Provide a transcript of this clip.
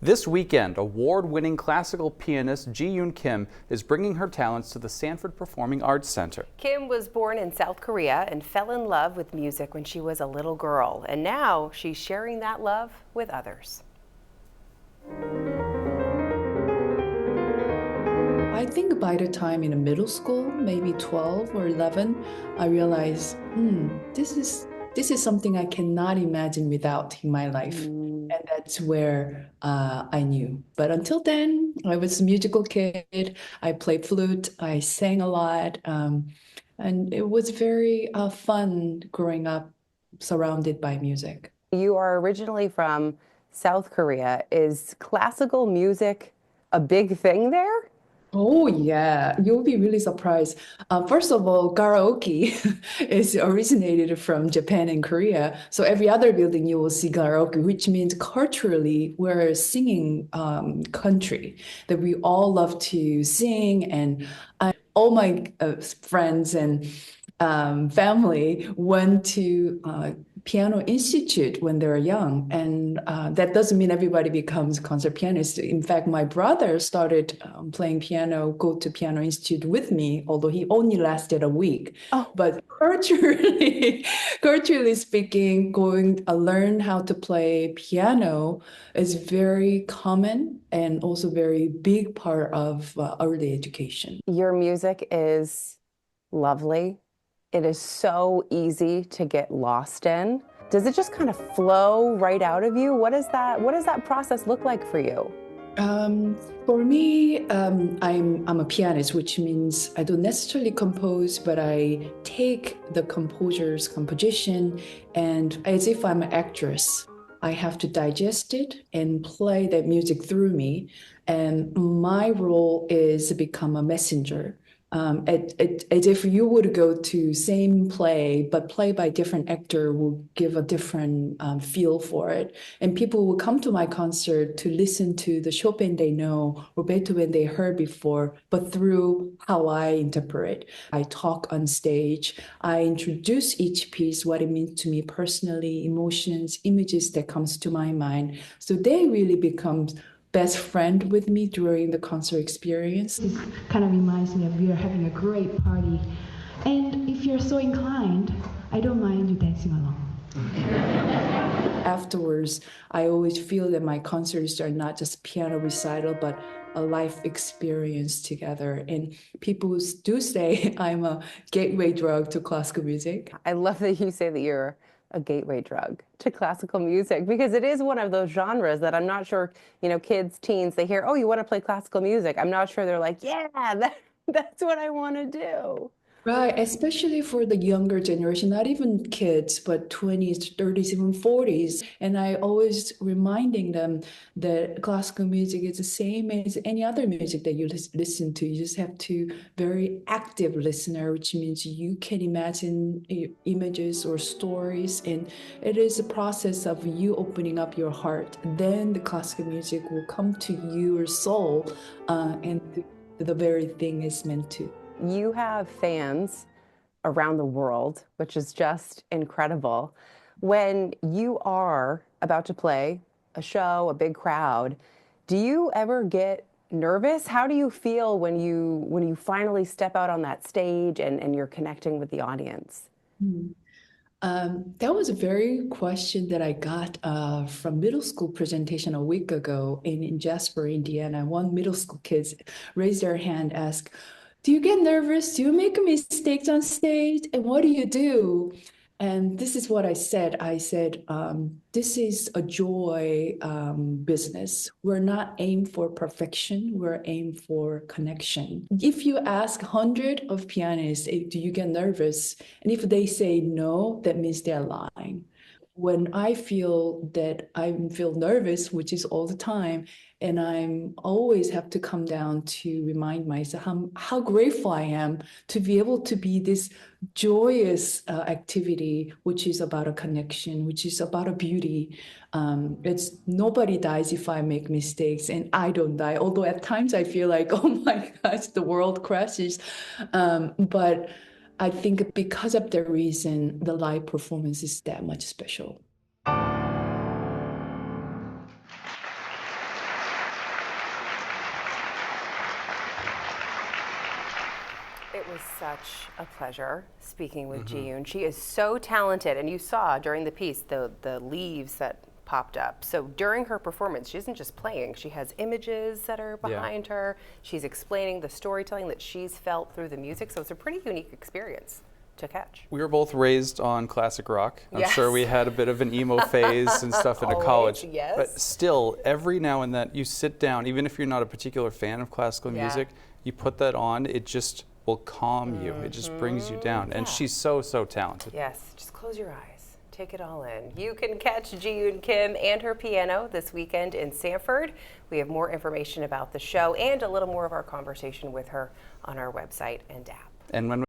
This weekend, award-winning classical pianist Jeeyoon Kim is bringing her talents to the Sanford Performing Arts Center. Kim was born in South Korea and fell in love with music when she was a little girl, and now she's sharing that love with others. I think by the time in middle school, maybe 12 or 11, I realized, this is something I cannot imagine without in my life. And that's where I knew. But until then, I was a musical kid. I played flute. I sang a lot. And it was very fun growing up surrounded by music. You are originally from South Korea. Is classical music a big thing there? Oh, yeah, you'll be really surprised. First of all, karaoke is originated from Japan and Korea. So every other building you will see karaoke, which means culturally we're a singing country that we all love to sing. And all my friends and family went to piano institute when they're young, and that doesn't mean everybody becomes concert pianist. In fact, my brother started playing piano, go to piano institute with me, although he only lasted a week. But culturally speaking, going learn how to play piano is very common and also very big part of early education. Your music is lovely. It is so easy to get lost in. Does it just kind of flow right out of you? What does that process look like for you? For me, I'm a pianist, which means I don't necessarily compose, but I take the composer's composition, and as if I'm an actress, I have to digest it and play that music through me. And my role is to become a messenger. As if you would go to same play, but play by different actor will give a different feel for it. And people will come to my concert to listen to the Chopin they know or Beethoven they heard before, but through how I interpret. I talk on stage. I introduce each piece, what it means to me personally, emotions, images that comes to my mind. So they really become best friend with me during the concert experience. It kind of reminds me of we are having a great party. And if you're so inclined, I don't mind you dancing along. Afterwards, I always feel that my concerts are not just piano recital, but a life experience together. And people do say I'm a gateway drug to classical music. I love that you say that you're a gateway drug to classical music, because it is one of those genres that I'm not sure, kids, teens, they hear, oh, you want to play classical music. I'm not sure they're like, yeah, that's what I want to do. Right, especially for the younger generation, not even kids, but 20s, 30s, even 40s. And I always reminding them that classical music is the same as any other music that you listen to. You just have to very active listener, which means you can imagine images or stories. And it is a process of you opening up your heart. Then the classical music will come to your soul, and the very thing is meant to. You have fans around the world, which is just incredible. When you are about to play a show, a big crowd, do you ever get nervous? How do you feel when you finally step out on that stage and you're connecting with the audience? That was a very question that I got from middle school presentation a week ago in Jasper, Indiana. One middle school kids raised their hand, asked, do you get nervous? Do you make mistakes on stage? And what do you do? And this is what I said. I said, this is a joy business. We're not aimed for perfection. We're aimed for connection. If you ask 100 of pianists, do you get nervous? And if they say no, that means they're lying. When I feel that I feel nervous, which is all the time, and I'm always have to come down to remind myself how grateful I am to be able to be this joyous activity, which is about a connection, which is about a beauty. It's nobody dies if I make mistakes, and I don't die. Although at times I feel like, oh my gosh, the world crashes. But I think because of the reason, the live performance is that much special. It was such a pleasure speaking with Jeeyoon. She is so talented, and you saw during the piece the leaves that popped up. So during her performance, she isn't just playing, she has images that are behind her. She's explaining the storytelling that she's felt through the music, so it's a pretty unique experience to catch. We were both raised on classic rock. I'm Yes. sure we had a bit of an emo phase and stuff into college. Yes. But still, every now and then you sit down, even if you're not a particular fan of classical music, you put that on, it just will calm you. It just brings you down. And she's so, so talented. Yes, just close your eyes. Take it all in. You can catch Jeeyoon Kim and her piano this weekend in Sanford. We have more information about the show and a little more of our conversation with her on our website and app. And when